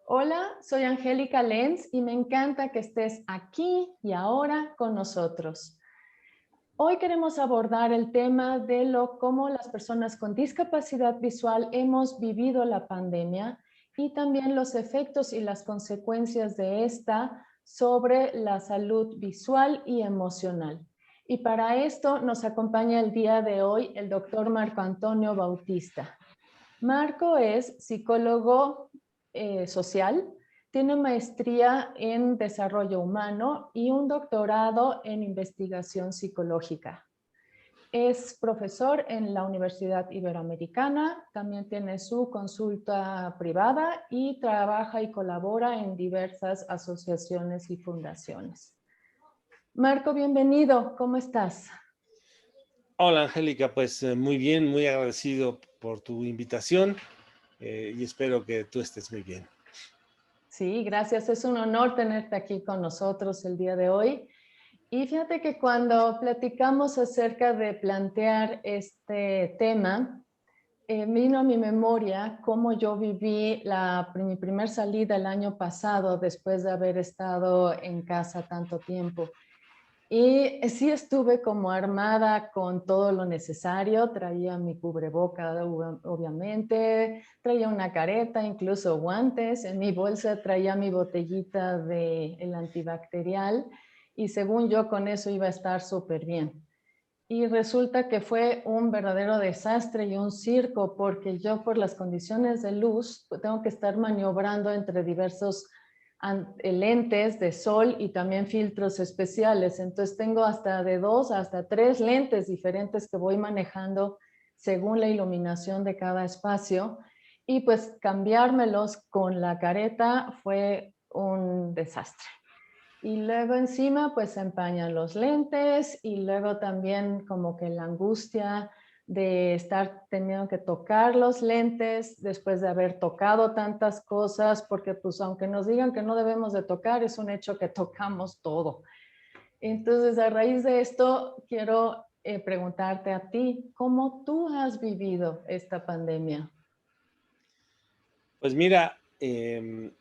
Hola, soy Angélica Lenz y me encanta que estés aquí y ahora con nosotros. Hoy queremos abordar el tema de cómo las personas con discapacidad visual hemos vivido la pandemia y también los efectos y las consecuencias de esta sobre la salud visual y emocional. Y para esto nos acompaña el día de hoy el doctor Marco Antonio Bautista. Marco es psicólogo social, tiene maestría en desarrollo humano y un doctorado en investigación psicológica. Es profesor en la Universidad Iberoamericana, también tiene su consulta privada y trabaja y colabora en diversas asociaciones y fundaciones. Marco, bienvenido, ¿cómo estás? Hola Angélica, pues muy bien, muy agradecido por tu invitación y espero que tú estés muy bien. Sí, gracias, es un honor tenerte aquí con nosotros el día de hoy. Y fíjate que cuando platicamos acerca de plantear este tema, vino a mi memoria cómo yo viví mi primer salida el año pasado después de haber estado en casa tanto tiempo. Y sí estuve como armada con todo lo necesario, traía mi cubreboca obviamente, traía una careta, incluso guantes, en mi bolsa traía mi botellita del antibacterial y según yo con eso iba a estar súper bien. Y resulta que fue un verdadero desastre y un circo porque yo por las condiciones de luz tengo que estar maniobrando entre diversos lentes de sol y también filtros especiales. Entonces tengo hasta de 2 hasta 3 lentes diferentes que voy manejando según la iluminación de cada espacio. Y pues cambiármelos con la careta fue un desastre. Y luego encima pues se empañan los lentes y luego también como que la angustia de estar teniendo que tocar los lentes después de haber tocado tantas cosas, porque pues aunque nos digan que no debemos de tocar, es un hecho que tocamos todo. Entonces a raíz de esto quiero preguntarte a ti, ¿cómo tú has vivido esta pandemia? Pues mira, en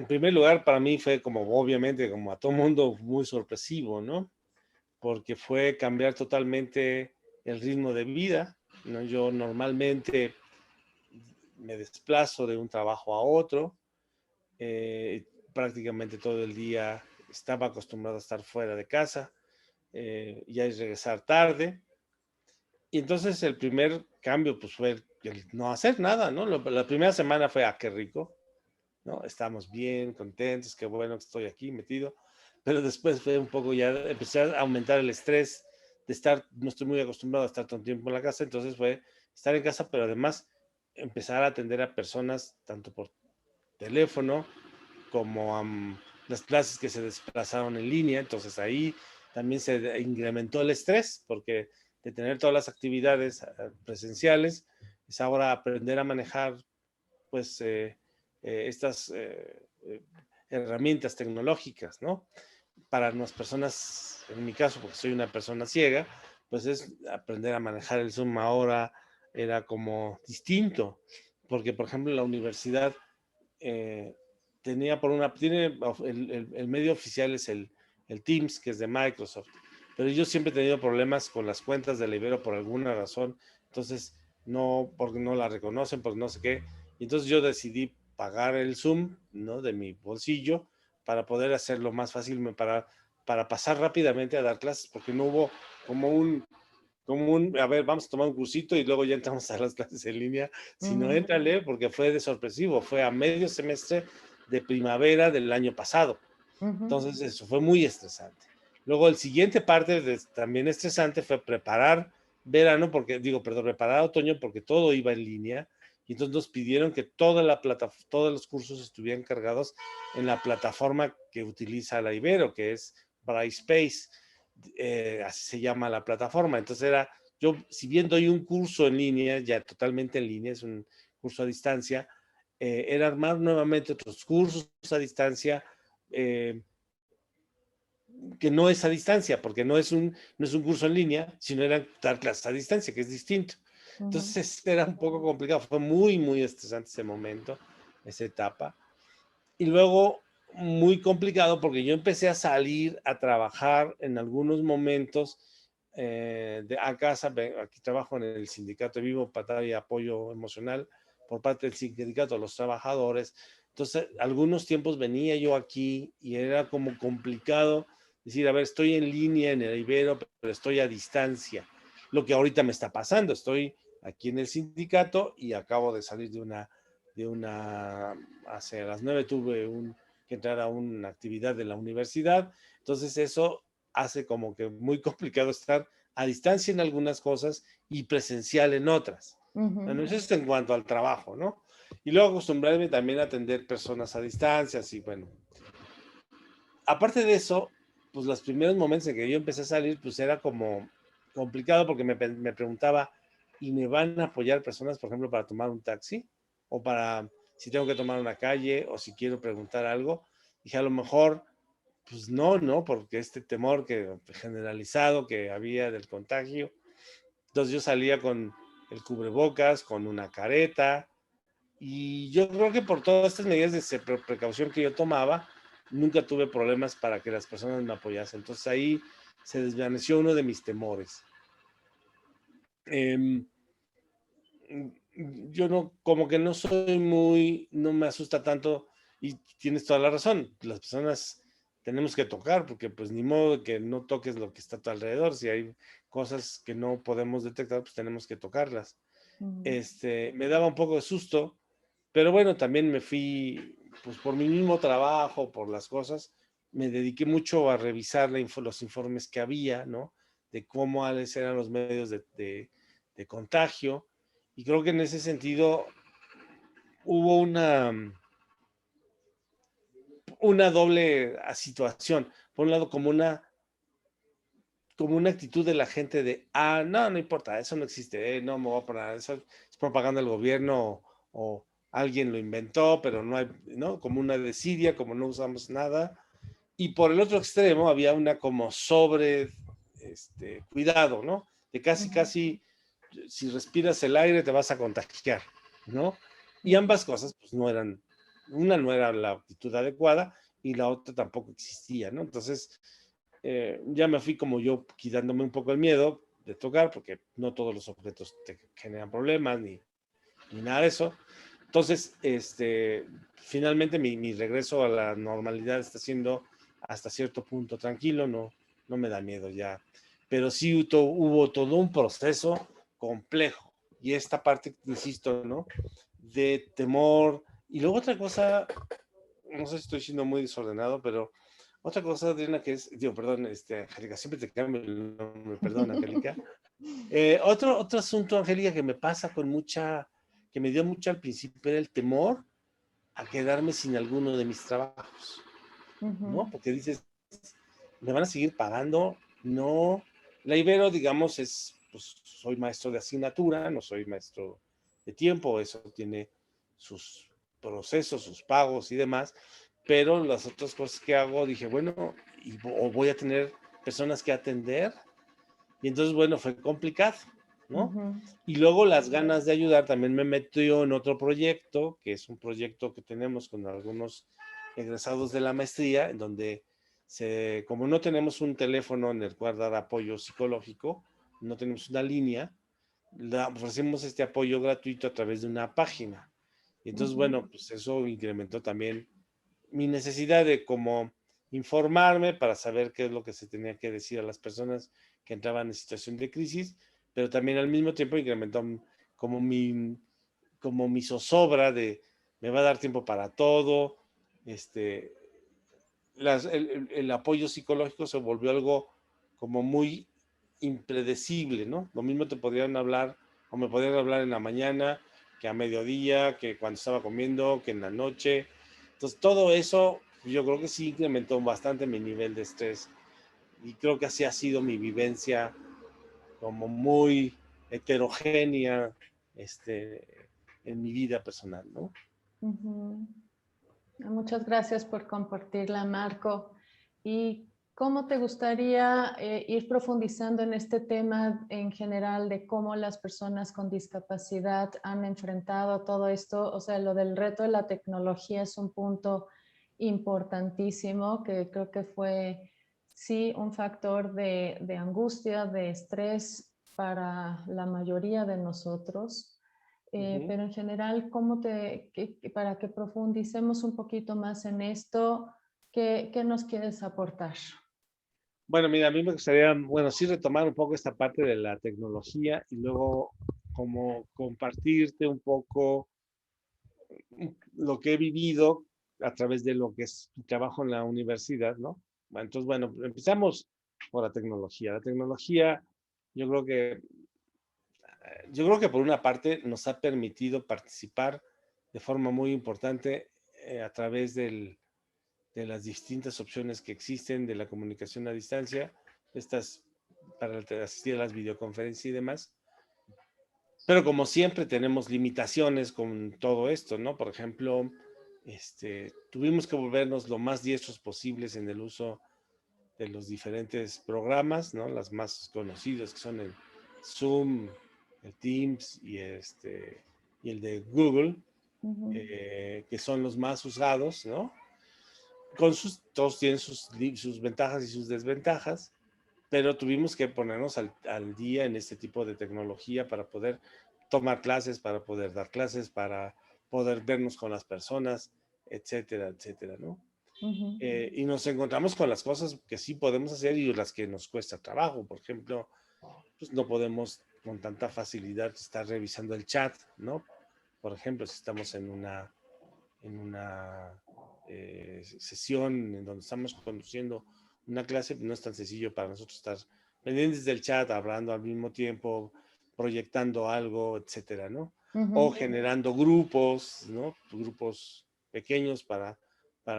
primer lugar para mí fue como obviamente como a todo mundo muy sorpresivo, ¿no? Porque fue cambiar totalmente el ritmo de vida, ¿no? Yo normalmente me desplazo de un trabajo a otro, prácticamente todo el día estaba acostumbrado a estar fuera de casa, ya es regresar tarde. Y entonces el primer cambio pues fue el no hacer nada, ¿no? La primera semana fue, qué rico, ¿no? Estamos bien, contentos, qué bueno que estoy aquí metido. Pero después fue un poco ya, empecé a aumentar el estrés de estar, no estoy muy acostumbrado a estar todo el tiempo en la casa, entonces fue estar en casa, pero además empezar a atender a personas tanto por teléfono como las clases que se desplazaron en línea, entonces ahí también se incrementó el estrés, porque de tener todas las actividades presenciales, es ahora aprender a manejar pues estas herramientas tecnológicas, ¿no? Para las personas, en mi caso, porque soy una persona ciega, pues es aprender a manejar el Zoom ahora era como distinto, porque por ejemplo en la universidad eh, tiene el medio oficial es el Teams, que es de Microsoft, pero yo siempre he tenido problemas con las cuentas de la Ibero por alguna razón, entonces no, porque no la reconocen, porque no sé qué, y entonces yo decidí pagar el Zoom, ¿no? De mi bolsillo para poder hacerlo más fácil, para pasar rápidamente a dar clases, porque no hubo como a ver, vamos a tomar un cursito y luego ya entramos a las clases en línea, sino éntrale, porque fue de sorpresivo, fue a medio semestre de primavera del año pasado. Entonces eso fue muy estresante. Luego el siguiente parte también estresante fue preparar verano, preparar otoño porque todo iba en línea y entonces nos pidieron que todos los cursos estuvieran cargados en la plataforma que utiliza la Ibero, que es Brightspace, así se llama la plataforma. Entonces yo si bien doy un curso en línea, ya totalmente en línea, es un curso a distancia, era armar nuevamente otros cursos a distancia, que no es a distancia, porque no es un curso en línea, sino era dar clases a distancia, que es distinto. Entonces era un poco complicado, fue muy, muy estresante ese momento, esa etapa. Y luego muy complicado porque yo empecé a salir a trabajar en algunos momentos a casa. Aquí trabajo en el sindicato de Vivo, Patada y Apoyo Emocional por parte del sindicato de los trabajadores. Entonces, algunos tiempos venía yo aquí y era como complicado decir, a ver, estoy en línea en el Ibero, pero estoy a distancia. Lo que ahorita me está pasando, estoy aquí en el sindicato y acabo de salir hace las 9 tuve que entrar a una actividad de la universidad, entonces eso hace como que muy complicado estar a distancia en algunas cosas y presencial en otras. Bueno, eso es en cuanto al trabajo, ¿no? Y luego acostumbrarme también a atender personas a distancia, así, bueno. Aparte de eso, pues los primeros momentos en que yo empecé a salir, pues era como complicado porque me preguntaba, ¿y me van a apoyar personas, por ejemplo, para tomar un taxi? O para si tengo que tomar una calle o si quiero preguntar algo. Dije, a lo mejor, pues no, porque este temor generalizado que había del contagio. Entonces yo salía con el cubrebocas, con una careta, y yo creo que por todas estas medidas de precaución que yo tomaba, nunca tuve problemas para que las personas me apoyasen. Entonces ahí se desvaneció uno de mis temores. Yo no, como que no soy no me asusta tanto y tienes toda la razón. Las personas tenemos que tocar porque pues ni modo que no toques lo que está a tu alrededor. Si hay cosas que no podemos detectar, pues tenemos que tocarlas. Me daba un poco de susto, pero bueno, también me fui, pues por mi mismo trabajo, por las cosas, me dediqué mucho a revisar los informes que había, ¿no? De cómo eran los medios de contagio. Y creo que en ese sentido hubo una doble situación. Por un lado, como una actitud de la gente de, no importa, eso no existe, no me voy a poner, eso es propaganda del gobierno o alguien lo inventó, pero no hay, ¿no? Como una desidia, como no usamos nada. Y por el otro extremo había una como cuidado, ¿no? De casi, si respiras el aire te vas a contagiar, ¿no? Y ambas cosas, pues una no era la actitud adecuada y la otra tampoco existía, ¿no? Entonces, ya me fui como yo quitándome un poco el miedo de tocar, porque no todos los objetos te generan problemas ni nada de eso. Entonces, finalmente mi regreso a la normalidad está siendo hasta cierto punto tranquilo, no me da miedo ya. Pero sí hubo todo un proceso complejo. Y esta parte, insisto, ¿no? De temor. Y luego otra cosa, no sé si estoy siendo muy desordenado, pero otra cosa, Adriana, que es, perdón, Angélica, siempre te cambio el nombre, perdón, Angélica. Otro asunto, Angélica, que me pasa que me dio mucho al principio, era el temor a quedarme sin alguno de mis trabajos, ¿no? Porque dices, ¿me van a seguir pagando? No. La Ibero, digamos, pues soy maestro de asignatura, no soy maestro de tiempo, eso tiene sus procesos, sus pagos y demás, pero las otras cosas que hago, dije, bueno, o voy a tener personas que atender, y entonces, bueno, fue complicado, ¿no? Y luego las ganas de ayudar también me metió en otro proyecto, que es un proyecto que tenemos con algunos egresados de la maestría, en donde como no tenemos un teléfono en el cual dar apoyo psicológico, no tenemos una línea, ofrecemos este apoyo gratuito a través de una página. Y entonces, bueno, pues eso incrementó también mi necesidad de como informarme para saber qué es lo que se tenía que decir a las personas que entraban en situación de crisis, pero también al mismo tiempo incrementó como mi zozobra de me va a dar tiempo para todo. El apoyo psicológico se volvió algo como muy impredecible, ¿no? Lo mismo te podrían hablar o me podrían hablar en la mañana que a mediodía, que cuando estaba comiendo, que en la noche. Entonces todo eso yo creo que sí incrementó bastante mi nivel de estrés y creo que así ha sido mi vivencia como muy heterogénea en mi vida personal, ¿no? Muchas gracias por compartirla, Marco. Y ¿Cómo te gustaría ir profundizando en este tema en general de cómo las personas con discapacidad han enfrentado todo esto? O sea, lo del reto de la tecnología es un punto importantísimo que creo que fue, sí, un factor de angustia, de estrés para la mayoría de nosotros. Ujú. Pero en general, para que profundicemos un poquito más en esto, ¿qué nos quieres aportar? Bueno, mira, a mí me gustaría, bueno, sí retomar un poco esta parte de la tecnología y luego como compartirte un poco lo que he vivido a través de lo que es mi trabajo en la universidad, ¿no? Bueno, entonces, bueno, empezamos por la tecnología. La tecnología, yo creo que, yo creo que por una parte nos ha permitido participar de forma muy importante a través de las distintas opciones que existen de la comunicación a distancia, estas para asistir a las videoconferencias y demás. Pero como siempre tenemos limitaciones con todo esto, ¿no? Por ejemplo, tuvimos que volvernos lo más diestros posibles en el uso de los diferentes programas, ¿no? Las más conocidas que son el Zoom, el Teams y el de Google, Ujú. que son los más usados, ¿no? Todos tienen sus ventajas y sus desventajas, pero tuvimos que ponernos al día en este tipo de tecnología para poder tomar clases, para poder dar clases, para poder vernos con las personas, etcétera, etcétera, ¿no? Ujú. Y nos encontramos con las cosas que sí podemos hacer y las que nos cuesta trabajo. Por ejemplo, pues no podemos con tanta facilidad estar revisando el chat, ¿no? Por ejemplo, si estamos en una sesión en donde estamos conduciendo una clase, no es tan sencillo para nosotros estar pendientes del chat, hablando al mismo tiempo, proyectando algo, etcétera, ¿no? O Ujú. generando grupos, ¿no? Grupos pequeños para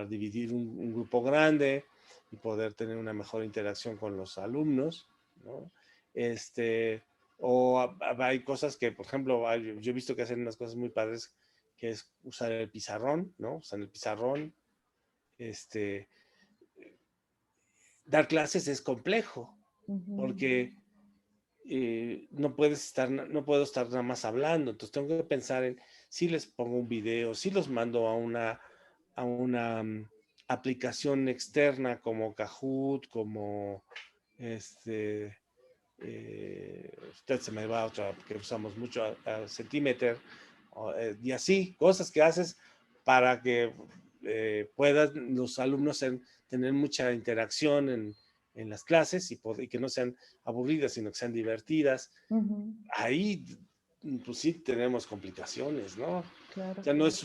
dividir un grupo grande y poder tener una mejor interacción con los alumnos, ¿no? Este, hay cosas que, por ejemplo, yo he visto que hacen unas cosas muy padres, que es usar el pizarrón, ¿no? Usar el pizarrón, este, dar clases es complejo, Ujú. porque no puedo estar nada más hablando, entonces tengo que pensar en si les pongo un video, si los mando a una aplicación externa como Kahoot, como este, usted se me va otra que usamos mucho, a Centimeter, y así, cosas que haces para que puedan los alumnos tener mucha interacción en las clases y que no sean aburridas, sino que sean divertidas. Ujú. Ahí, pues sí, tenemos complicaciones, ¿no? Claro. Ya no es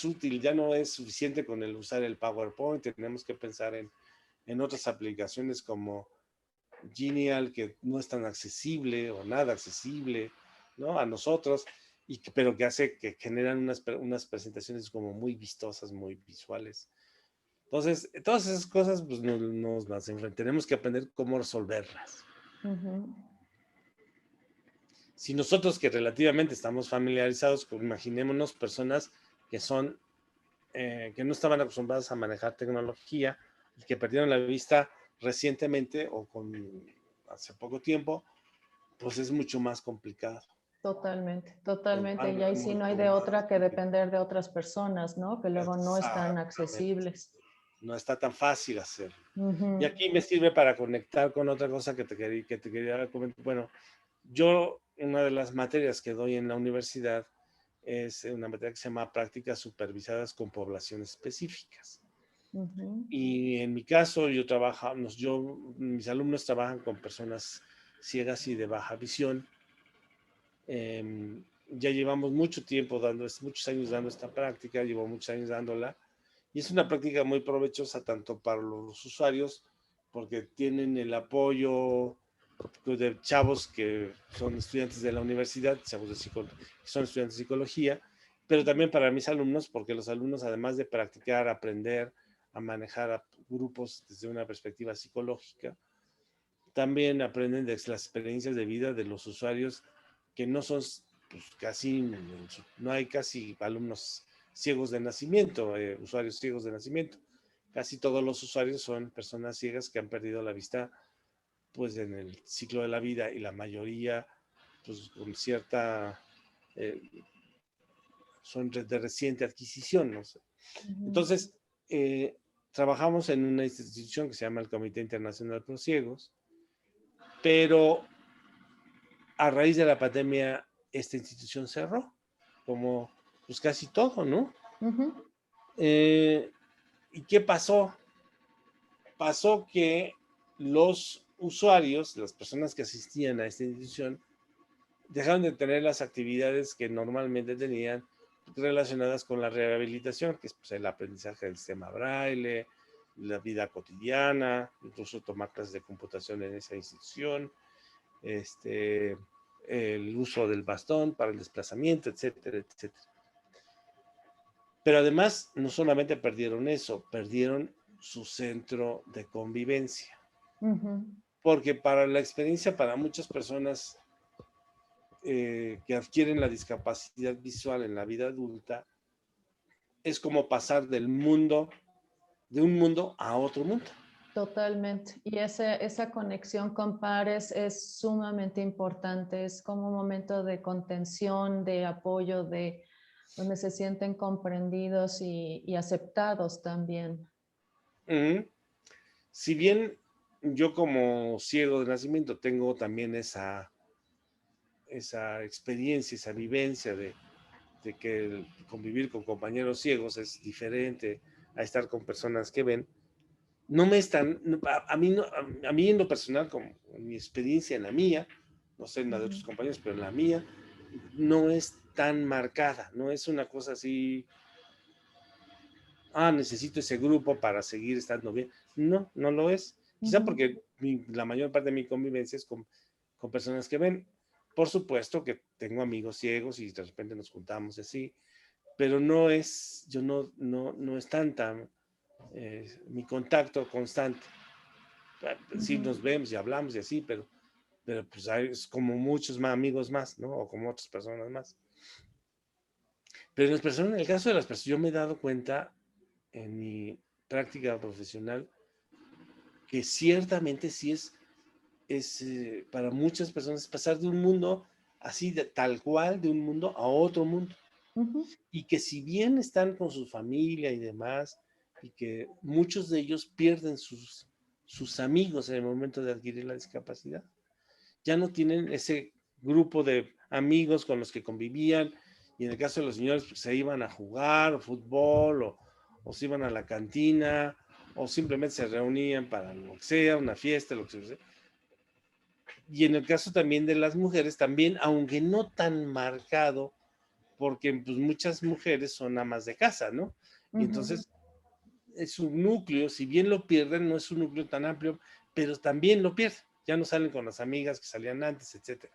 útil, ya no es suficiente con el usar el PowerPoint, tenemos que pensar en otras aplicaciones como Genial, que no es tan accesible o nada accesible, ¿no? A nosotros, pero que hace que generan unas presentaciones como muy vistosas, muy visuales. Entonces, todas esas cosas, pues nos las tenemos que aprender cómo resolverlas. Ujú. Si nosotros que relativamente estamos familiarizados, pues imaginémonos personas que que no estaban acostumbradas a manejar tecnología y que perdieron la vista recientemente o hace poco tiempo, pues es mucho más complicado. Totalmente, Nos va totalmente. Y ahí sí no hay mucho de más otra que complicado. depender de otras personas, ¿no? Que luego no están Exactamente. accesibles. No está tan fácil hacerlo. Y Ujú. aquí me sirve para conectar con otra cosa que te quería comentar. Bueno, yo, una de las materias que doy en la universidad es una materia que se llama prácticas supervisadas con poblaciones específicas. Ujú. Y en mi caso, mis alumnos trabajan con personas ciegas y de baja visión. Ya llevamos muchos años dando esta práctica, llevo muchos años dándola, y es una práctica muy provechosa tanto para los usuarios, porque tienen el apoyo pues, de chavos que son estudiantes de la universidad, chavos que son estudiantes de psicología, pero también para mis alumnos, porque los alumnos, además de practicar, aprender a manejar a grupos desde una perspectiva psicológica, también aprenden de las experiencias de vida de los usuarios que no son, pues no hay casi alumnos ciegos de nacimiento, usuarios ciegos de nacimiento, casi todos los usuarios son personas ciegas que han perdido la vista pues en el ciclo de la vida, y la mayoría pues con cierta eh, son de reciente adquisición, no sé. Entonces, trabajamos en una institución que se llama el Comité Internacional Pro Ciegos, pero a raíz de la pandemia esta institución cerró, como pues casi todo, ¿no? ¿Y qué pasó? Pasó que los usuarios, las personas que asistían a esta institución, dejaron de tener las actividades que normalmente tenían relacionadas con la rehabilitación, que es pues, el aprendizaje del sistema braille, la vida cotidiana, incluso tomar clases de computación en esa institución, el uso del bastón para el desplazamiento, etcétera, etcétera. Pero además, no solamente perdieron eso, perdieron su centro de convivencia. Porque para la experiencia, para muchas personas que adquieren la discapacidad visual en la vida adulta, es como pasar de un mundo a otro mundo. Totalmente. Y esa conexión con pares es sumamente importante. Es como un momento de contención, de apoyo, donde se sienten comprendidos y aceptados también. Si bien yo como ciego de nacimiento tengo también esa experiencia, esa vivencia de que convivir con compañeros ciegos es diferente a estar con personas que ven, no me están, a mí en lo personal, como en mi experiencia, en la mía, no sé en la de otros compañeros, pero en la mía, no es tan marcada, no es una cosa así, necesito ese grupo para seguir estando bien. No, no lo es. Quizá porque la mayor parte de mi convivencia es con personas que ven. Por supuesto que tengo amigos ciegos y de repente nos juntamos así, pero no es, yo no es tanta mi contacto constante. Sí nos vemos y hablamos y así, pero pues es como muchos más amigos más, ¿no? O como otras personas más. Pero en el caso de las personas, yo me he dado cuenta en mi práctica profesional que ciertamente sí es para muchas personas pasar de un mundo así, tal cual, de un mundo a otro mundo. Y que si bien están con su familia y demás, y que muchos de ellos pierden sus amigos en el momento de adquirir la discapacidad, ya no tienen ese grupo de amigos con los que convivían, y en el caso de los señores pues, se iban a jugar fútbol o se iban a la cantina o simplemente se reunían para lo que sea, una fiesta, lo que sea. Y en el caso también de las mujeres, también, aunque no tan marcado, porque pues muchas mujeres son amas de casa, ¿no? Y entonces es un núcleo, si bien lo pierden, no es un núcleo tan amplio, pero también lo pierden. Ya no salen con las amigas que salían antes, etc.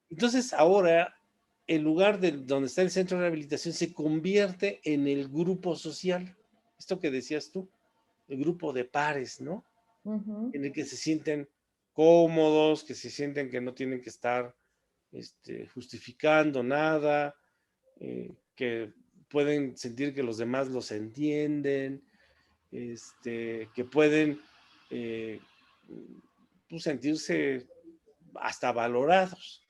Entonces ahora, el lugar donde está el centro de rehabilitación se convierte en el grupo social. Esto que decías tú, el grupo de pares, ¿no? En el que se sienten cómodos, que se sienten que no tienen que estar justificando nada, que pueden sentir que los demás los entienden, que pueden pues, sentirse hasta valorados.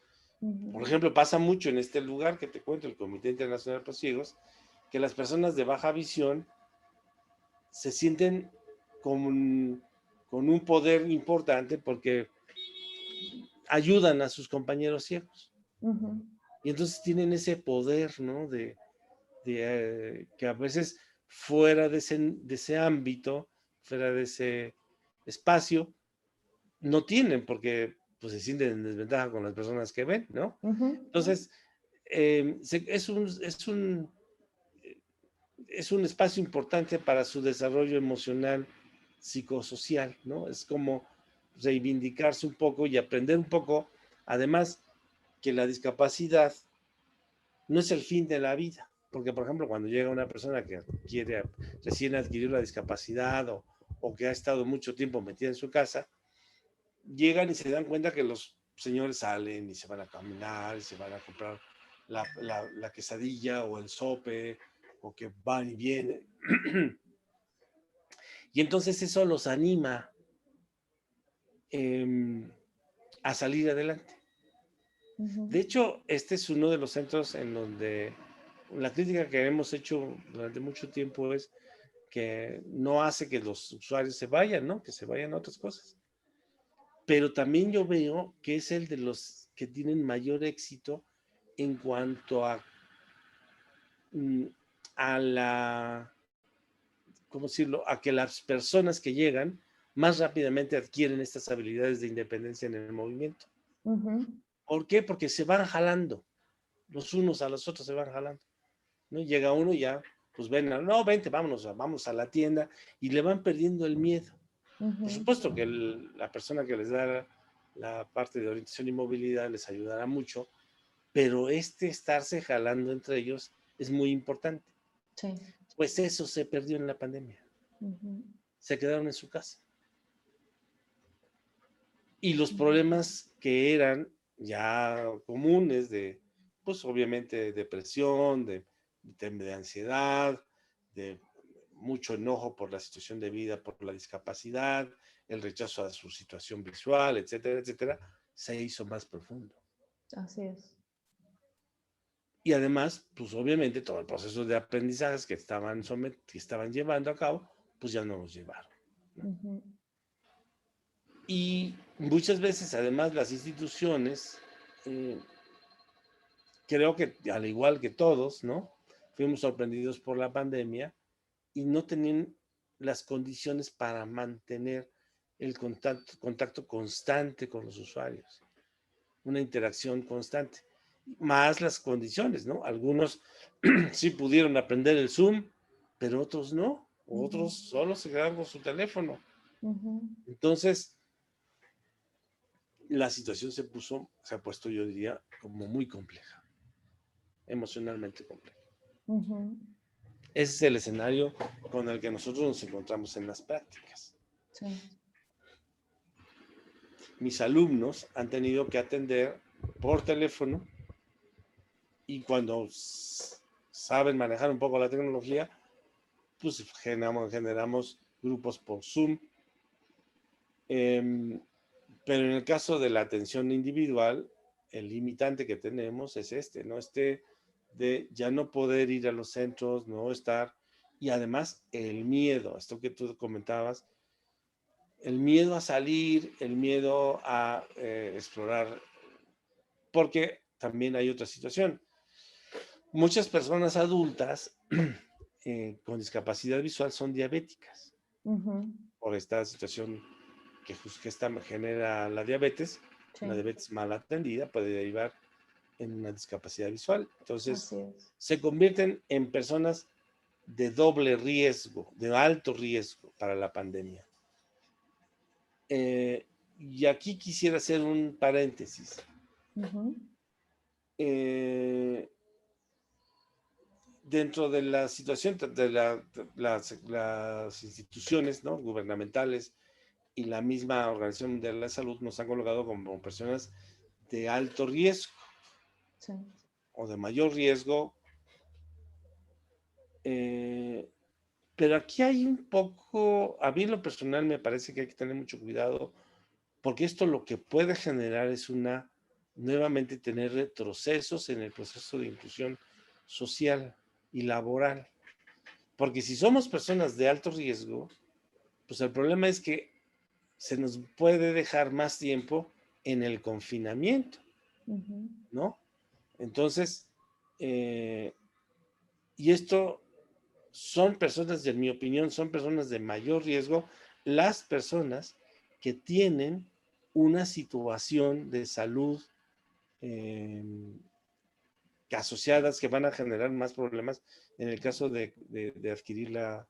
Por ejemplo, pasa mucho en este lugar que te cuento, el Comité Internacional para Ciegos, que las personas de baja visión se sienten con un poder importante porque ayudan a sus compañeros ciegos. Y entonces tienen ese poder, ¿no? Que a veces fuera de ese ámbito, fuera de ese espacio, no tienen porque pues, se sienten en desventaja con las personas que ven, ¿no? Entonces, es un espacio importante para su desarrollo emocional, psicosocial, ¿no? Es como reivindicarse un poco y aprender un poco, además, que la discapacidad no es el fin de la vida. Porque, por ejemplo, cuando llega una persona que quiere recién adquirir la discapacidad o que ha estado mucho tiempo metida en su casa, llegan y se dan cuenta que los señores salen y se van a caminar y se van a comprar la quesadilla o el sope o que van y vienen. Y entonces eso los anima a salir adelante. De hecho, este es uno de los centros en donde la crítica que hemos hecho durante mucho tiempo es que no hace que los usuarios se vayan, ¿no? Que se vayan a otras cosas. Pero también yo veo que es el de los que tienen mayor éxito en cuanto a la, ¿cómo decirlo? A que las personas que llegan más rápidamente adquieren estas habilidades de independencia en el movimiento. ¿Por qué? Porque se van jalando, los unos a los otros se van jalando, ¿no? Llega uno y ya, pues ven, no, vente, vámonos, vamos a la tienda, y le van perdiendo el miedo. Por supuesto que la persona que les da la parte de orientación y movilidad les ayudará mucho, pero estarse jalando entre ellos es muy importante. Sí. Pues eso se perdió en la pandemia. Se quedaron en su casa. Y los problemas que eran ya comunes pues obviamente depresión, de ansiedad, de mucho enojo por la situación de vida, por la discapacidad, el rechazo a su situación visual, etcétera, etcétera, se hizo más profundo. Así es. Y además, pues obviamente todo el proceso de aprendizajes que estaban llevando a cabo, pues ya no los llevaron, ¿no? Y muchas veces, además, las instituciones, creo que al igual que todos, ¿no? Fuimos sorprendidos por la pandemia y no tenían las condiciones para mantener el contacto constante con los usuarios, una interacción constante, más las condiciones, ¿no? Algunos sí pudieron aprender el Zoom, pero otros no, otros solo se quedaron con su teléfono. Entonces, la situación se ha puesto, yo diría, como muy compleja, emocionalmente compleja. Ese es el escenario con el que nosotros nos encontramos en las prácticas. Sí. Mis alumnos han tenido que atender por teléfono y cuando saben manejar un poco la tecnología, pues generamos grupos por Zoom. Pero en el caso de la atención individual, el limitante que tenemos es ¿no? De ya no poder ir a los centros, no estar, y además el miedo, esto que tú comentabas, el miedo a salir, el miedo a explorar, porque también hay otra situación. Muchas personas adultas con discapacidad visual son diabéticas por esta situación que genera la diabetes. Sí. La diabetes mal atendida puede derivar en una discapacidad visual. Entonces, se convierten en personas de doble riesgo, de alto riesgo para la pandemia. Y aquí quisiera hacer un paréntesis. Dentro de la situación de las instituciones, ¿no? Gubernamentales y la misma Organización Mundial de la Salud nos han colocado como personas de alto riesgo, sí, o de mayor riesgo. Pero aquí hay un poco, a mí en lo personal me parece que hay que tener mucho cuidado, porque esto lo que puede generar es nuevamente tener retrocesos en el proceso de inclusión social y laboral. Porque si somos personas de alto riesgo, pues el problema es que se nos puede dejar más tiempo en el confinamiento, ¿no? Entonces, y esto son personas, en mi opinión, son personas de mayor riesgo, las personas que tienen una situación de salud asociadas que van a generar más problemas en el caso de adquirir la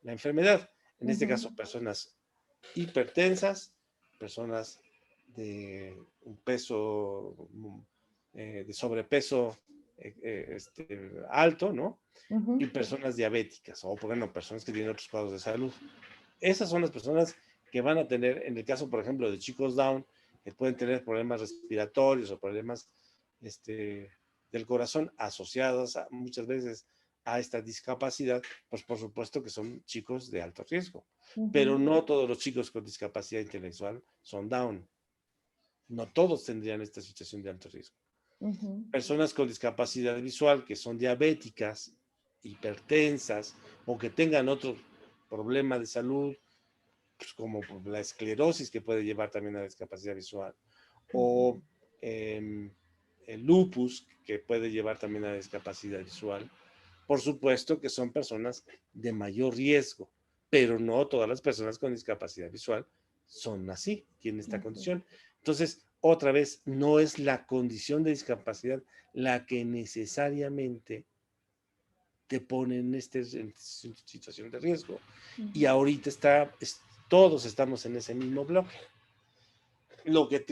enfermedad. En este caso, personas hipertensas, personas de un peso, de sobrepeso alto, ¿no? Y personas diabéticas, o bueno, personas que tienen otros cuadros de salud. Esas son las personas que van a tener, en el caso, por ejemplo, de chicos Down, que pueden tener problemas respiratorios o problemas del corazón asociados muchas veces a esta discapacidad, pues por supuesto que son chicos de alto riesgo. Pero Ujú, no todos los chicos con discapacidad intelectual son Down. No todos tendrían esta situación de alto riesgo. ujú, Personas con discapacidad visual que son diabéticas, hipertensas o que tengan otro problema de salud, pues como la esclerosis que puede llevar también a la discapacidad visual, ujú, o el lupus que puede llevar también a la discapacidad visual. Por supuesto que son personas de mayor riesgo, pero no todas las personas con discapacidad visual son así, tienen esta ujú, condición. Entonces, otra vez, no es la condición de discapacidad la que necesariamente te pone en esta situación de riesgo. Y ujú. ahorita todos estamos en ese mismo bloque.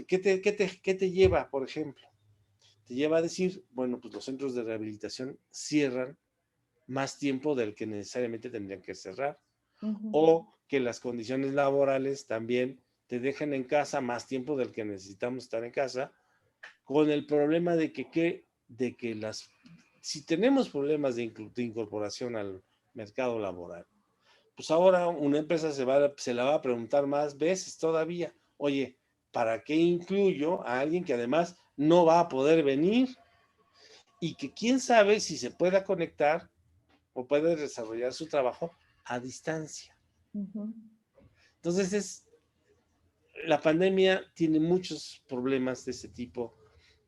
¿Qué te lleva, por ejemplo? Te lleva a decir, bueno, pues los centros de rehabilitación cierran más tiempo del que necesariamente tendrían que cerrar, Ujú, o que las condiciones laborales también te dejan en casa más tiempo del que necesitamos estar en casa, con el problema de que si tenemos problemas de incorporación al mercado laboral, pues ahora una empresa se la va a preguntar más veces todavía, oye, ¿para qué incluyo a alguien que además no va a poder venir y que quién sabe si se pueda conectar o puede desarrollar su trabajo a distancia? ujú. Entonces, la pandemia tiene muchos problemas de ese tipo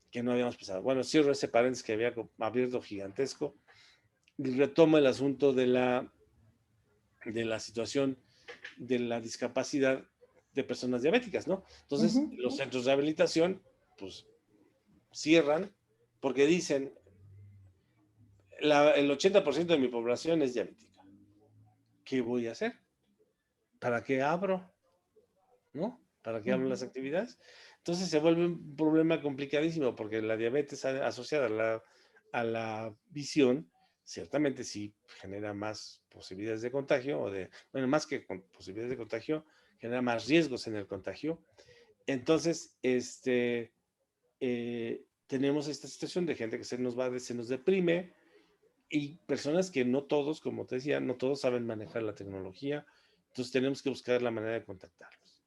que no habíamos pensado. Bueno, cierro ese paréntesis que había abierto gigantesco y retomo el asunto de la situación de la discapacidad de personas diabéticas, ¿no? Entonces, Ujú. los centros de rehabilitación, pues, cierran porque dicen, el 80% de mi población es diabética. ¿Qué voy a hacer? ¿Para qué abro? ¿No? ¿Para qué abro Ujú. las actividades? Entonces se vuelve un problema complicadísimo porque la diabetes asociada a la visión, ciertamente sí genera más posibilidades de contagio, bueno, más que posibilidades de contagio, genera más riesgos en el contagio. Entonces, tenemos esta situación de gente que se nos deprime y personas que no todos, como te decía, no todos saben manejar la tecnología, entonces tenemos que buscar la manera de contactarlos.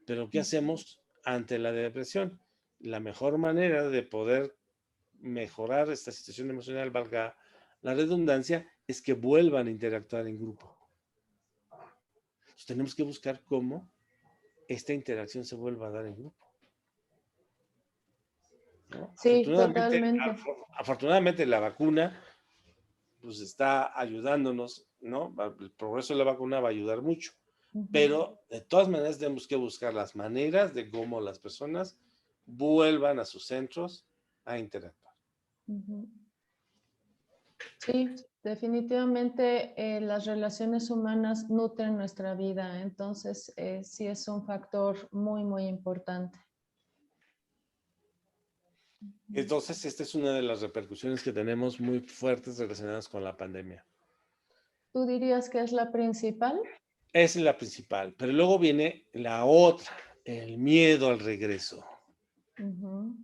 Pero ¿qué hacemos ante la depresión? La mejor manera de poder mejorar esta situación emocional, valga la redundancia, es que vuelvan a interactuar en grupo. Entonces, tenemos que buscar cómo esta interacción se vuelva a dar en grupo, ¿no? Sí, totalmente. Afortunadamente la vacuna pues está ayudándonos, ¿no? El progreso de la vacuna va a ayudar mucho, Ujú, pero de todas maneras tenemos que buscar las maneras de cómo las personas vuelvan a sus centros a interactuar. ujú. Sí, definitivamente las relaciones humanas nutren nuestra vida, entonces sí es un factor muy, muy importante. Ujú. Entonces, esta es una de las repercusiones que tenemos muy fuertes relacionadas con la pandemia. ¿Tú dirías que es la principal? Esa es la principal, pero luego viene la otra, el miedo al regreso, Ujú.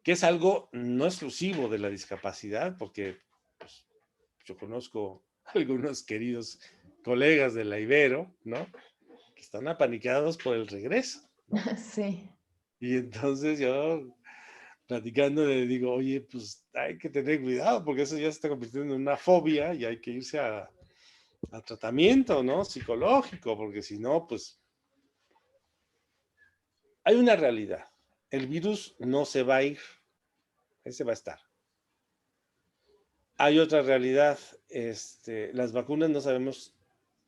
que es algo no exclusivo de la discapacidad, porque pues, yo conozco algunos queridos colegas de la Ibero, ¿no? Que están apanicados por el regreso, ¿no? Sí. Y entonces yo platicando le digo, oye, pues hay que tener cuidado porque eso ya se está convirtiendo en una fobia y hay que irse a tratamiento, ¿no? Psicológico, porque si no, pues hay una realidad. El virus no se va a ir, ese va a estar. Hay otra realidad, las vacunas no sabemos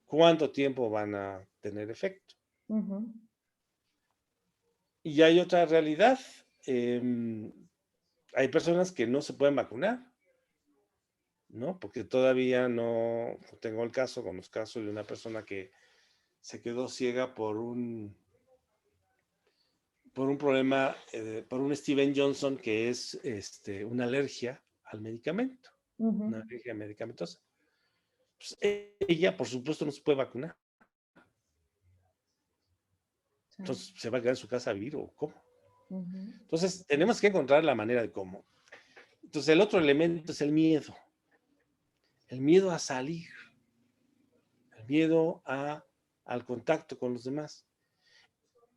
cuánto tiempo van a tener efecto. Ujú. Y hay otra realidad, em, hay personas que no se pueden vacunar, ¿no? Porque todavía no tengo el caso, con los casos de una persona que se quedó ciega por un problema, por un Steven Johnson que es una alergia al medicamento, Ujú. una alergia medicamentosa. Pues ella, por supuesto, no se puede vacunar. Sí. Entonces, ¿se va a quedar en su casa a vivir o cómo? Ujú. Entonces, tenemos que encontrar la manera de cómo. Entonces, el otro elemento es el miedo. el miedo a salir, el miedo al contacto con los demás.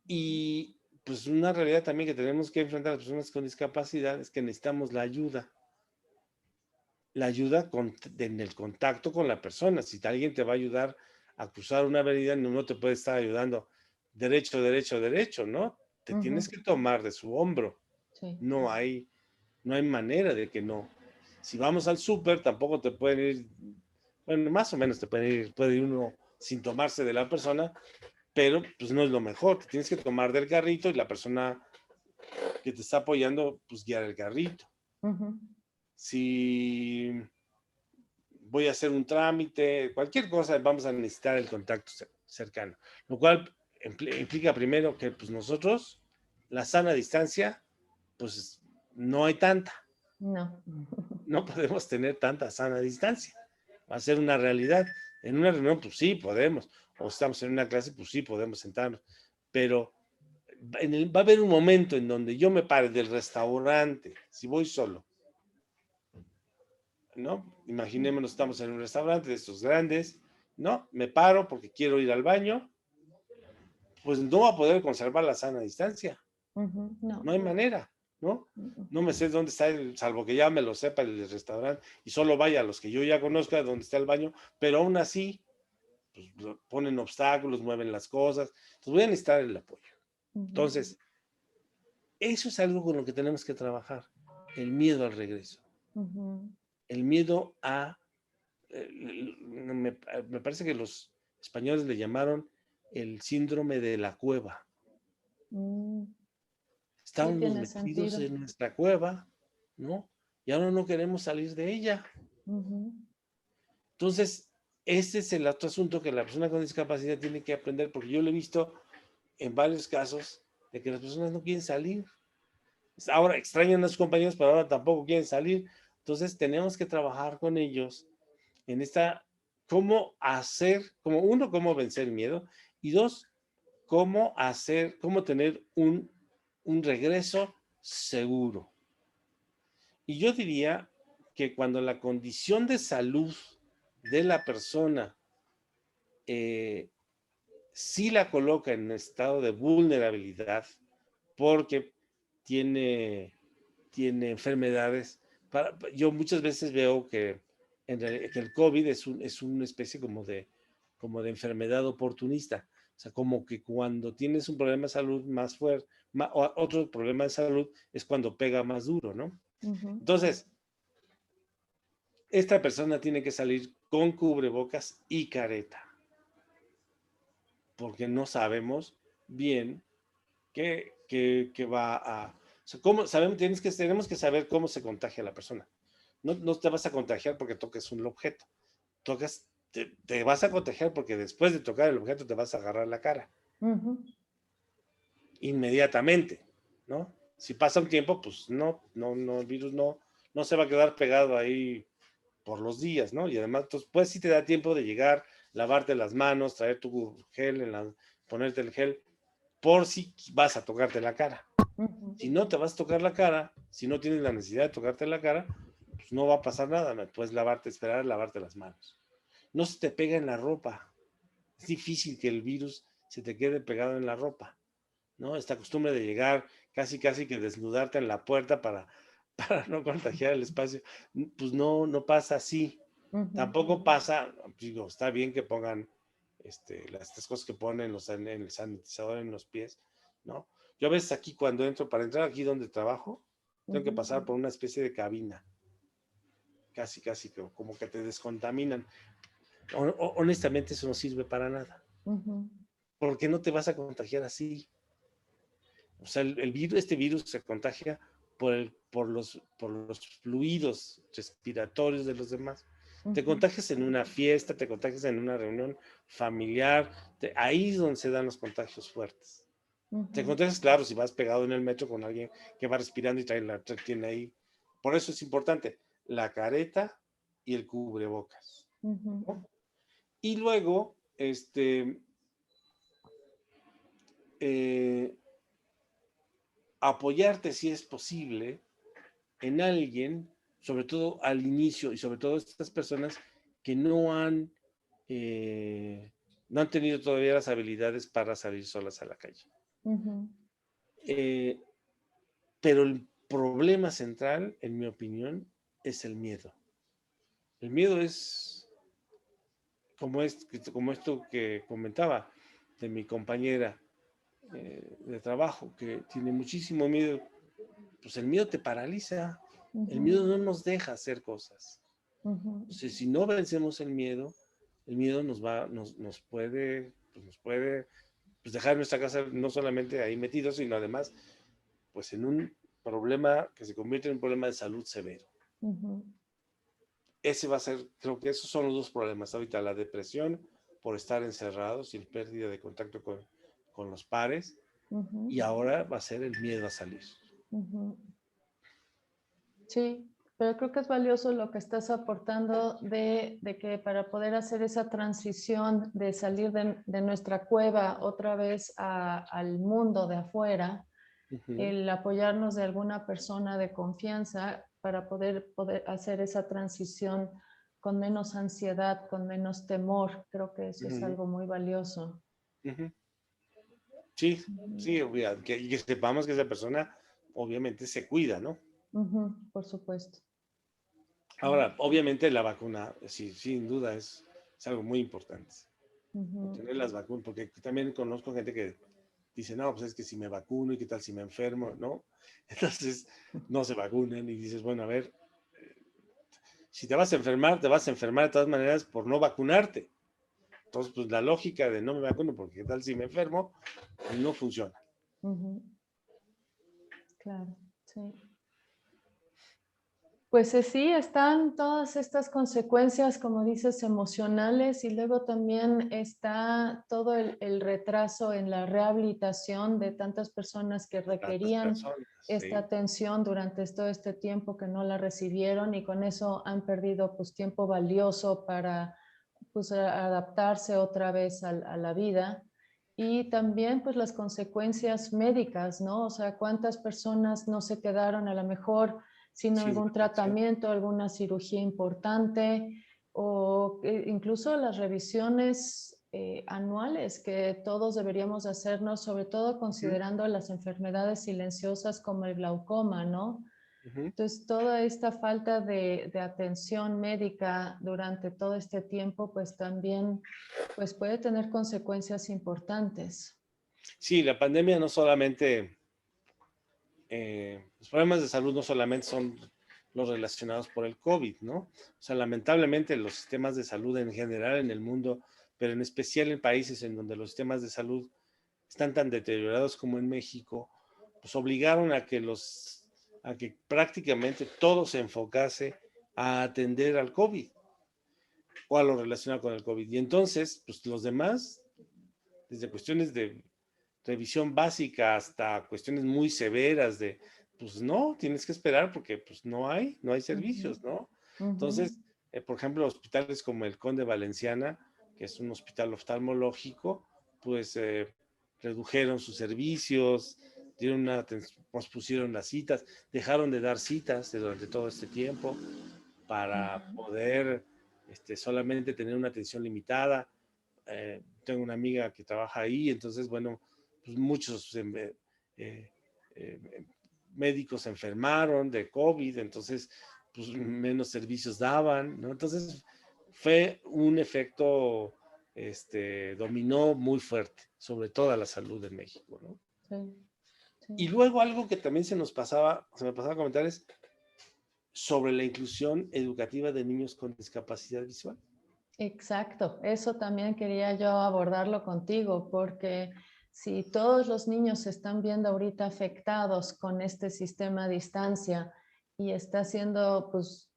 Y pues una realidad también que tenemos que enfrentar a las personas con discapacidad es que necesitamos la ayuda en el contacto con la persona. Si alguien te va a ayudar a cruzar una avenida, no te puede estar ayudando derecho, derecho, derecho, ¿no? Te tienes que tomar de su hombro. Sí. No hay manera de que no. Si vamos al súper, tampoco te pueden ir, bueno, más o menos puede ir uno sin tomarse de la persona, pero pues no es lo mejor. Te tienes que tomar del carrito y la persona que te está apoyando, pues guiar el carrito. Si voy a hacer un trámite, cualquier cosa, vamos a necesitar el contacto cercano, lo cual implica primero que pues nosotros, la sana distancia, pues no hay tanta. No. No podemos tener tanta sana distancia. Va a ser una realidad. En una reunión, pues sí, podemos. O estamos en una clase, pues sí, podemos sentarnos. Pero va a haber un momento en donde yo me pare del restaurante, si voy solo, ¿no? Imaginémonos, estamos en un restaurante de estos grandes, ¿no? Me paro porque quiero ir al baño, pues no va a poder conservar la sana distancia. No. No hay manera, ¿no? No me sé dónde está, salvo que ya me lo sepa el restaurante y solo vaya a los que yo ya conozca dónde está el baño, pero aún así, pues, ponen obstáculos, mueven las cosas, entonces voy a necesitar el apoyo. Entonces, eso es algo con lo que tenemos que trabajar, el miedo al regreso, el miedo me parece que los españoles le llamaron el síndrome de la cueva. Sí, Estábamos tiene metidos sentido. en nuestra cueva, ¿no? Y ahora no queremos salir de ella. Entonces, ese es el otro asunto que la persona con discapacidad tiene que aprender, porque yo lo he visto en varios casos de que las personas no quieren salir. Ahora extrañan a sus compañeros, pero ahora tampoco quieren salir. Entonces, tenemos que trabajar con ellos en cómo hacer, como uno, cómo vencer el miedo, y dos, cómo tener un regreso seguro. Y yo diría que cuando la condición de salud de la persona sí la coloca en estado de vulnerabilidad porque tiene enfermedades. Yo muchas veces veo que el COVID es una especie como de enfermedad oportunista. O sea, como que cuando tienes un problema de salud más fuerte, o otro problema de salud, es cuando pega más duro, ¿no? Entonces, esta persona tiene que salir con cubrebocas y careta, porque no sabemos bien qué va a... O sea, tenemos que saber cómo se contagia la persona. No te vas a contagiar porque toques un objeto. Te vas a contagiar porque después de tocar el objeto te vas a agarrar la cara. Inmediatamente, ¿no? Si pasa un tiempo, pues no, el virus no se va a quedar pegado ahí por los días, ¿no? Y además, pues sí te da tiempo de llegar, lavarte las manos, traer tu gel, ponerte el gel, por si vas a tocarte la cara. Si no te vas a tocar la cara, si no tienes la necesidad de tocarte la cara, pues no va a pasar nada, puedes esperar lavarte las manos. No se te pega en la ropa. Es difícil que el virus se te quede pegado en la ropa, ¿no? Esta costumbre de llegar casi que desnudarte en la puerta para no contagiar el espacio, pues no pasa así. Tampoco pasa, digo, está bien que pongan estas cosas que ponen en el sanitizador en los pies, ¿no? Yo a veces aquí para entrar aquí donde trabajo, tengo que pasar por una especie de cabina, casi como que te descontaminan. Honestamente eso no sirve para nada, porque no te vas a contagiar así. O sea, este virus se contagia por los fluidos respiratorios de los demás. Te contagias en una fiesta, te contagias en una reunión familiar, ahí es donde se dan los contagios fuertes. Te contagias, claro, si vas pegado en el metro con alguien que va respirando y tiene ahí. Por eso es importante la careta y el cubrebocas, ¿no? Y luego, apoyarte si es posible en alguien, sobre todo al inicio, y sobre todo estas personas que no han tenido todavía las habilidades para salir solas a la calle. Ujú. Eh, pero el problema central, en mi opinión, es el miedo. El miedo es como esto que comentaba de mi compañera de trabajo, que tiene muchísimo miedo. Pues el miedo te paraliza, el Ujú. miedo no nos deja hacer cosas. Ujú. Entonces, si no vencemos el miedo nos puede pues, dejar nuestra casa no solamente ahí metidos, sino además pues en un problema que se convierte en un problema de salud severo. Ujú. Ese va a ser, creo que esos son los dos problemas ahorita, la depresión por estar encerrados y la pérdida de contacto con los pares, Ujú. y ahora va a ser el miedo a salir. Ujú. Sí, pero creo que es valioso lo que estás aportando de que para poder hacer esa transición de salir de nuestra cueva otra vez al mundo de afuera, Uh-huh. el apoyarnos de alguna persona de confianza para poder hacer esa transición con menos ansiedad, con menos temor. Creo que eso es Uh-huh. algo muy valioso. Uh-huh. Sí, Ujú. sí, y que sepamos que esa persona obviamente se cuida, ¿no? Ujú, por supuesto. Ahora, obviamente la vacuna, sí, sin duda es algo muy importante. Ujú. Tener las vacunas, porque también conozco gente que dice, no, pues es que si me vacuno y qué tal si me enfermo, ¿no? Entonces no se vacunan y dices, bueno, a ver, si te vas a enfermar de todas maneras por no vacunarte. Entonces, pues la lógica de no me vacuno porque qué tal si me enfermo, no funciona. Ujú. Claro, sí. Pues sí, están todas estas consecuencias, como dices, emocionales, y luego también está todo el retraso en la rehabilitación de tantas personas que Tantas requerían personas, esta sí. atención durante todo este tiempo que no la recibieron, y con eso han perdido pues tiempo valioso para pues adaptarse otra vez a la vida. Y también pues las consecuencias médicas, ¿no? O sea, cuántas personas no se quedaron a lo mejor sin Sin algún atención. tratamiento, alguna cirugía importante, o incluso las revisiones anuales que todos deberíamos hacernos, sobre todo Uh-huh. considerando las enfermedades silenciosas como el glaucoma, ¿no? Uh-huh. Entonces, toda esta falta de atención médica durante todo este tiempo, pues también pues puede tener consecuencias importantes. Sí, la pandemia no solamente, los problemas de salud no solamente son los relacionados por el COVID, ¿no? O sea, lamentablemente los sistemas de salud en general en el mundo, pero en especial en países en donde los sistemas de salud están tan deteriorados como en México, pues obligaron a que prácticamente todo se enfocase a atender al COVID o a lo relacionado con el COVID. Y entonces, pues los demás, desde cuestiones de revisión básica hasta cuestiones muy severas pues no, tienes que esperar porque pues no hay Ujú. servicios, ¿no? Ujú. Entonces, por ejemplo, hospitales como el Conde Valenciana, que es un hospital oftalmológico, pues redujeron sus servicios, pospusieron las citas, dejaron de dar citas durante todo este tiempo para Ujú. poder solamente tener una atención limitada. Tengo una amiga que trabaja ahí, entonces, bueno, pues muchos eh, eh, médicos se enfermaron de COVID, entonces, pues menos servicios daban, ¿no? Entonces, fue un efecto dominó muy fuerte sobre toda la salud en México, ¿no? Sí, Y sí. luego algo que también se me pasaba a comentar es sobre la inclusión educativa de niños con discapacidad visual. Exacto, eso también quería yo abordarlo contigo, porque si todos los niños se están viendo ahorita afectados con este sistema a distancia y está siendo, pues,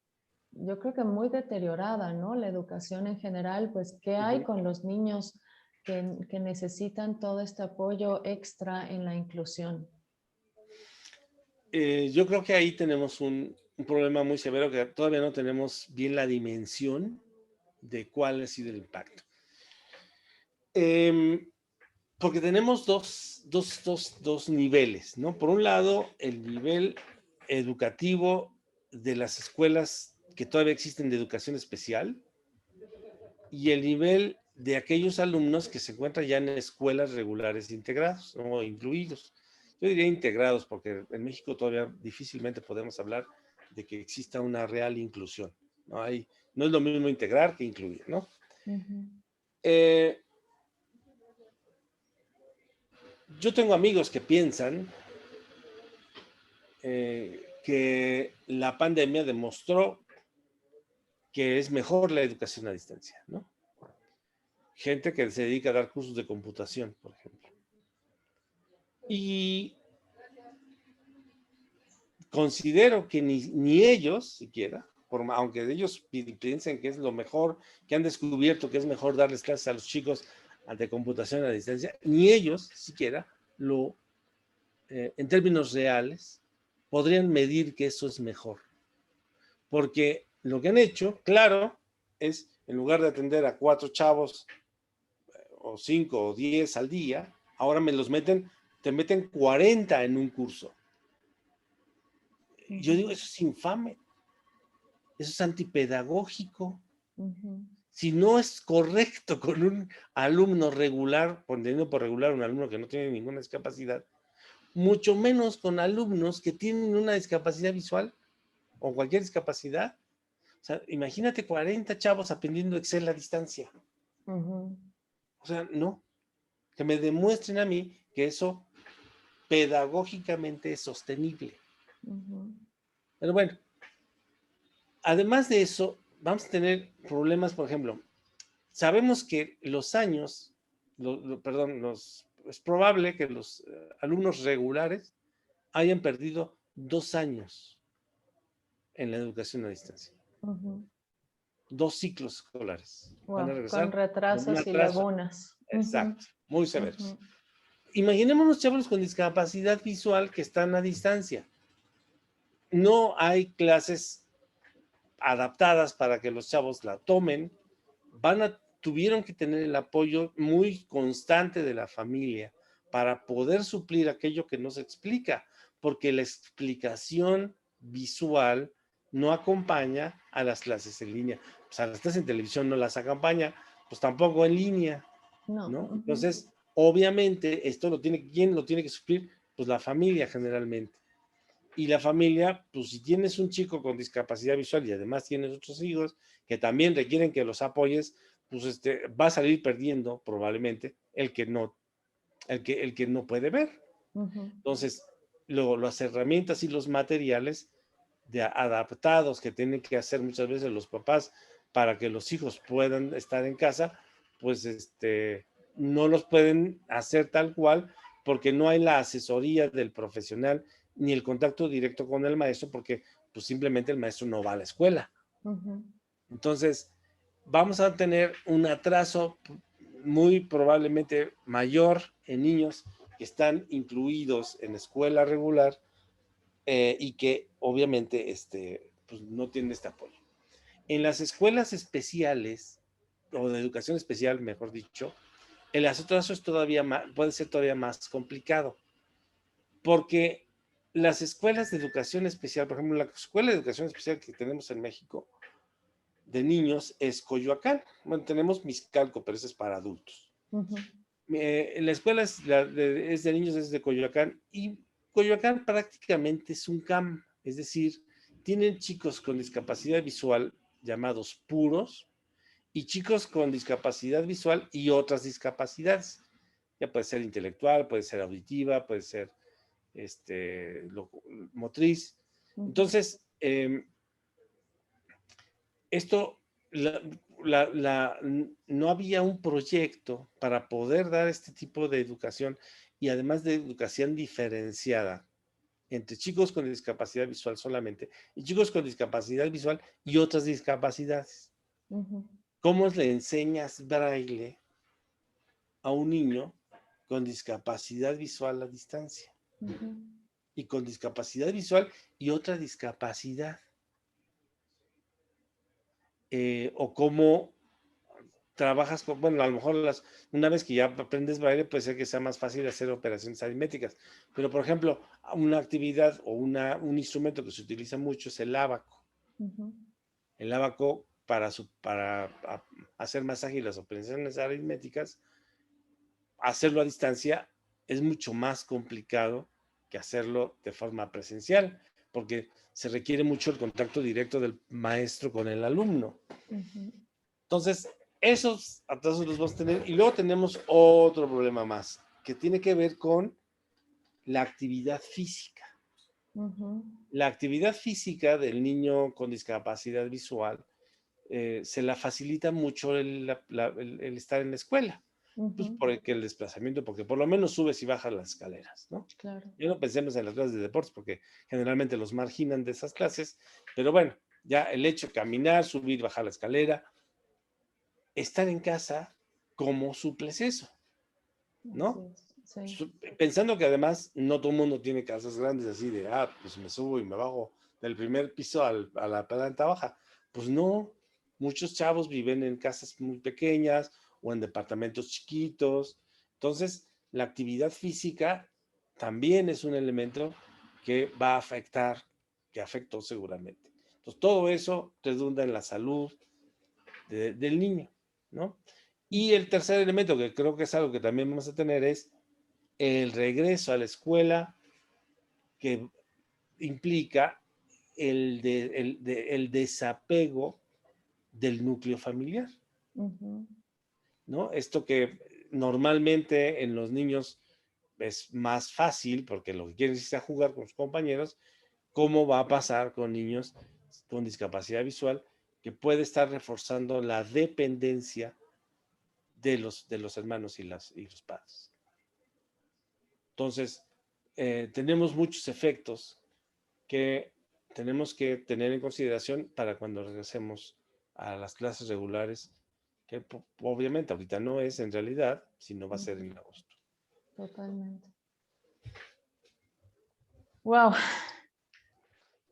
yo creo que muy deteriorada, ¿no? La educación en general, pues, ¿qué hay Uh-huh. con los niños que necesitan todo este apoyo extra en la inclusión? Yo creo que ahí tenemos un problema muy severo que todavía no tenemos bien la dimensión de cuál ha sido el impacto. Porque tenemos dos niveles, ¿no? Por un lado, el nivel educativo de las escuelas que todavía existen de educación especial, y el nivel de aquellos alumnos que se encuentran ya en escuelas regulares integrados o incluidos. Yo diría integrados porque en México todavía difícilmente podemos hablar de que exista una real inclusión. No es lo mismo integrar que incluir, ¿no? Yo tengo amigos que piensan que la pandemia demostró que es mejor la educación a distancia, ¿no? Gente que se dedica a dar cursos de computación, por ejemplo. Y considero que ni ellos siquiera, aunque ellos piensen que es lo mejor, que han descubierto que es mejor darles clases a los chicos de computación a distancia, ni ellos siquiera en términos reales, podrían medir que eso es mejor. Porque lo que han hecho, claro, es en lugar de atender a 4 chavos o 5 o 10 al día, ahora te meten 40 en un curso. Yo digo, eso es infame, eso es antipedagógico. Si no es correcto con un alumno regular, poniendo por regular un alumno que no tiene ninguna discapacidad, mucho menos con alumnos que tienen una discapacidad visual o cualquier discapacidad. O sea, imagínate 40 chavos aprendiendo Excel a distancia. O sea, no. Que me demuestren a mí que eso pedagógicamente es sostenible. Pero bueno, además de eso, vamos a tener problemas, por ejemplo, sabemos que los años, es probable que los alumnos regulares hayan perdido 2 años en la educación a distancia. 2 ciclos escolares. Van a regresar con retrasos y lagunas. Exacto, muy severos. Imaginémonos chavos con discapacidad visual que están a distancia. No hay clases adaptadas para que los chavos la tomen. Tuvieron que tener el apoyo muy constante de la familia para poder suplir aquello que no se explica, porque la explicación visual no acompaña a las clases en línea. O sea, las clases en televisión no las acompaña, pues tampoco en línea, ¿no? Entonces, obviamente, ¿quién lo tiene que suplir? Pues la familia generalmente. Y la familia, pues si tienes un chico con discapacidad visual y además tienes otros hijos que también requieren que los apoyes, pues va a salir perdiendo probablemente el que no puede ver. Entonces, luego las herramientas y los materiales adaptados que tienen que hacer muchas veces los papás para que los hijos puedan estar en casa, pues no los pueden hacer tal cual porque no hay la asesoría del profesional ni el contacto directo con el maestro porque pues simplemente el maestro no va a la escuela. Entonces, vamos a tener un atraso muy probablemente mayor en niños que están incluidos en escuela regular y que obviamente pues no tienen este apoyo. En las escuelas especiales, o de educación especial, mejor dicho, el atraso puede ser todavía más complicado, porque las escuelas de educación especial, por ejemplo, la escuela de educación especial que tenemos en México de niños es Coyoacán. Bueno, tenemos Mixcalco, pero ese es para adultos. La escuela es de niños, es de Coyoacán, y Coyoacán prácticamente es un CAM, es decir, tienen chicos con discapacidad visual llamados puros y chicos con discapacidad visual y otras discapacidades. Ya puede ser intelectual, puede ser auditiva, puede ser motriz. Entonces, no había un proyecto para poder dar este tipo de educación y además de educación diferenciada entre chicos con discapacidad visual solamente y chicos con discapacidad visual y otras discapacidades. ¿Cómo le enseñas braille a un niño con discapacidad visual a distancia? Y con discapacidad visual y otra discapacidad. O cómo trabajas bueno, a lo mejor una vez que ya aprendes braille puede ser que sea más fácil hacer operaciones aritméticas, pero por ejemplo, una actividad o un instrumento que se utiliza mucho es el ábaco. El ábaco hacer más ágiles las operaciones aritméticas, hacerlo a distancia es mucho más complicado que hacerlo de forma presencial, porque se requiere mucho el contacto directo del maestro con el alumno. Entonces, esos atrasos los vamos a tener. Y luego tenemos otro problema más, que tiene que ver con la actividad física. La actividad física del niño con discapacidad visual se la facilita mucho el estar en la escuela. Pues porque el desplazamiento, porque por lo menos subes y bajas las escaleras, ¿no? Claro. Ya no pensemos en las clases de deportes, porque generalmente los marginan de esas clases, pero bueno, ya el hecho de caminar, subir, bajar la escalera, estar en casa, ¿cómo suples eso? ¿No? Sí. Pensando que además no todo el mundo tiene casas grandes así de, pues me subo y me bajo del primer piso a la planta baja. Pues no, muchos chavos viven en casas muy pequeñas o en departamentos chiquitos. Entonces, la actividad física también es un elemento que va a afectar, que afectó seguramente. Entonces, todo eso redunda en la salud del niño, ¿no? Y el tercer elemento, que creo que es algo que también vamos a tener, es el regreso a la escuela, que implica el desapego del núcleo familiar, ¿no? Esto que normalmente en los niños es más fácil, porque lo que quieren es irse a jugar con sus compañeros. ¿Cómo va a pasar con niños con discapacidad visual, que puede estar reforzando la dependencia de los hermanos y los padres? Entonces, tenemos muchos efectos que tenemos que tener en consideración para cuando regresemos a las clases regulares, que obviamente ahorita no es en realidad, sino va a ser en agosto. Totalmente. Wow.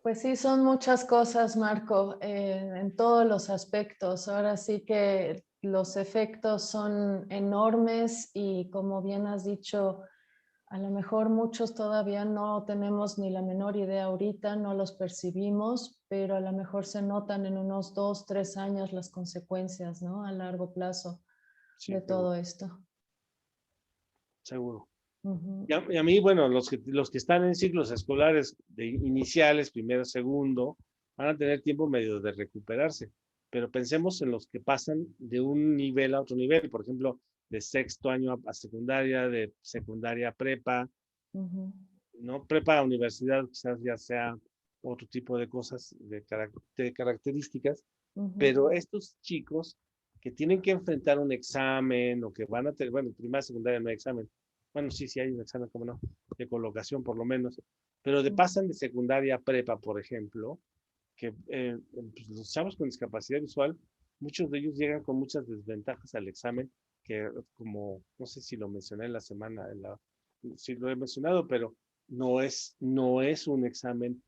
Pues sí, son muchas cosas, Marco, en todos los aspectos. Ahora sí que los efectos son enormes y como bien has dicho, a lo mejor muchos todavía no tenemos ni la menor idea ahorita, no los percibimos, pero a lo mejor se notan en unos 2, 3 años las consecuencias, ¿no? A largo plazo de todo esto. Seguro. Y a mí, bueno, los que están en ciclos escolares iniciales, primero, segundo, van a tener tiempo medio de recuperarse. Pero pensemos en los que pasan de un nivel a otro nivel, por ejemplo, de sexto año a secundaria, de secundaria a prepa, ¿no? Prepa a universidad, quizás ya sea otro tipo de cosas, de características, pero estos chicos que tienen que enfrentar un examen o que van a tener, bueno, primaria, secundaria no hay examen. Bueno, sí hay un examen, cómo no, de colocación por lo menos, pero pasan de secundaria a prepa, por ejemplo, que pues los chavos con discapacidad visual, muchos de ellos llegan con muchas desventajas al examen, que como, no sé si lo mencioné en la semana, si lo he mencionado, pero no es un examen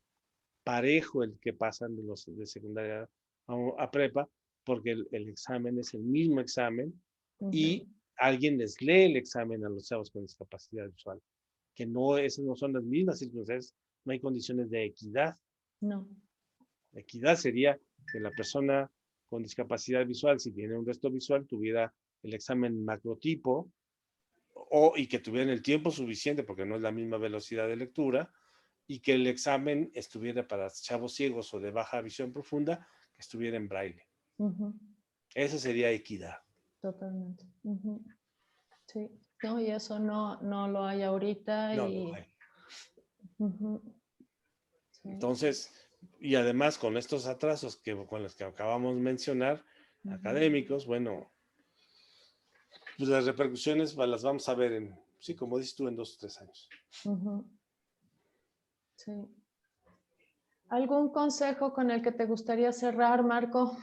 parejo el que pasan de los de secundaria a prepa, porque el examen es el mismo examen y alguien les lee el examen a los chavos con discapacidad visual, que no son las mismas circunstancias, no hay condiciones de equidad. No. Equidad sería que la persona con discapacidad visual, si tiene un resto visual, tuviera el examen macrotipo y que tuvieran el tiempo suficiente, porque no es la misma velocidad de lectura, y que el examen estuviera para chavos ciegos o de baja visión profunda, que estuviera en braille. Eso sería equidad. Totalmente. Sí, no, y eso no lo hay ahorita. No lo hay. Sí. Entonces, y además con estos atrasos con los que acabamos de mencionar, académicos, bueno, pues las repercusiones las vamos a ver sí, como dices tú, en 2 o 3 años. Sí. ¿Algún consejo con el que te gustaría cerrar, Marco?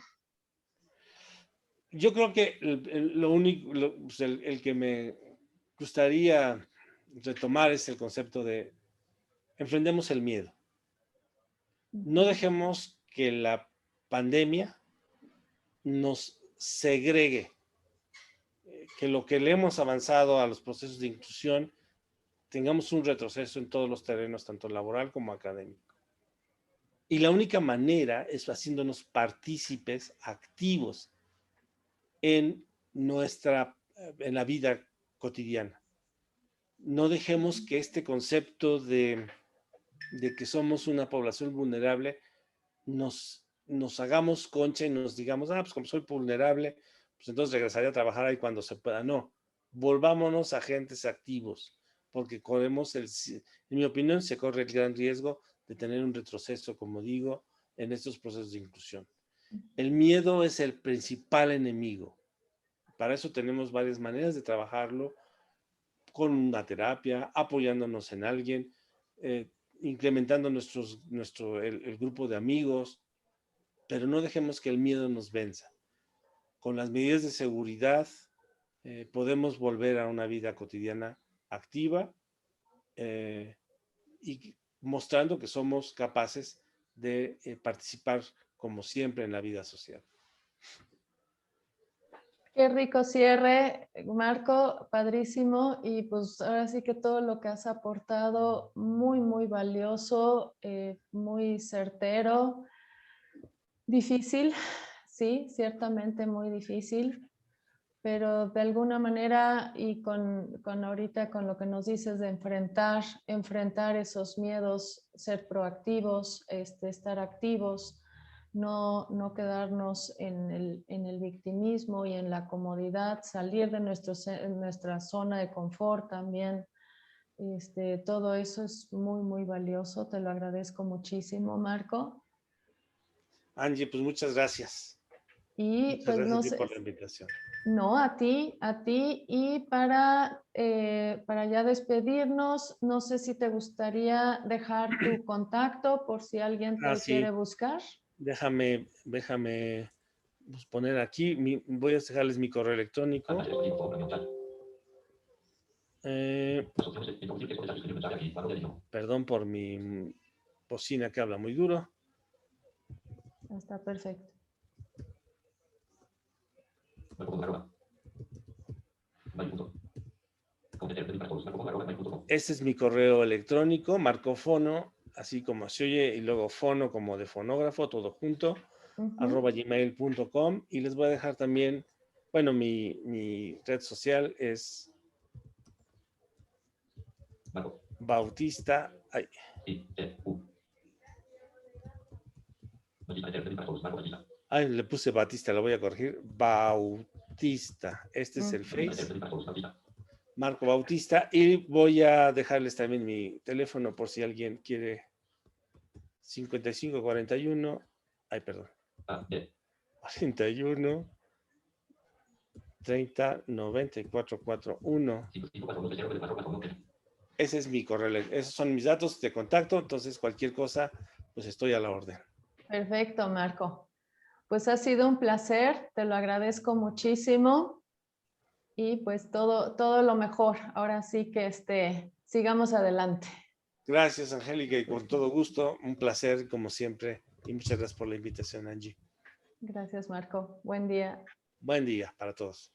Yo creo que lo único, pues el que me gustaría retomar es el concepto de enfrentemos el miedo. No dejemos que la pandemia nos segregue, que lo que le hemos avanzado a los procesos de inclusión tengamos un retroceso en todos los terrenos, tanto laboral como académico. Y la única manera es haciéndonos partícipes activos en la vida cotidiana. No dejemos que este concepto de que somos una población vulnerable nos hagamos concha y nos digamos, pues como soy vulnerable, pues entonces regresaré a trabajar ahí cuando se pueda. No, volvámonos agentes activos, porque en mi opinión, se corre el gran riesgo de tener un retroceso, como digo, en estos procesos de inclusión. El miedo es el principal enemigo. Para eso tenemos varias maneras de trabajarlo, con una terapia, apoyándonos en alguien, incrementando el grupo de amigos, pero no dejemos que el miedo nos venza. Con las medidas de seguridad podemos volver a una vida cotidiana activa y mostrando que somos capaces de participar como siempre en la vida social. Qué rico cierre, Marco, padrísimo. Y pues ahora sí que todo lo que has aportado, muy, muy valioso, muy certero. Difícil, sí, ciertamente muy difícil, pero de alguna manera y con ahorita con lo que nos dices de enfrentar esos miedos, ser proactivos, estar activos, no quedarnos en el victimismo y en la comodidad, salir de nuestra zona de confort también. Todo eso es muy, muy valioso. Te lo agradezco muchísimo, Marco. Angie, pues muchas gracias. Y Muchas pues no gracias sé, por la invitación. no, a ti, y para ya despedirnos, no sé si te gustaría dejar tu contacto por si alguien te quiere Sí, buscar. déjame pues, poner aquí, voy a dejarles mi correo electrónico. Perdón por mi bocina que habla muy duro. Está perfecto. Este es mi correo electrónico, marcofono, así como se oye, y luego fono como de fonógrafo, todo junto, @gmail.com. Y les voy a dejar también, bueno, mi red social es Bautista. Le puse Batista, lo voy a corregir. Bautista. Este es el Face. Marco Bautista. Y voy a dejarles también mi teléfono por si alguien quiere. 5541. Perdón. 41 30 94 41. Ese es mi correo. Esos son mis datos de contacto. Entonces, cualquier cosa, pues estoy a la orden. Perfecto, Marco. Pues ha sido un placer, te lo agradezco muchísimo y pues todo lo mejor. Ahora sí que sigamos adelante. Gracias, Angélica, y con todo gusto, un placer como siempre, y muchas gracias por la invitación, Angie. Gracias, Marco. Buen día. Buen día para todos.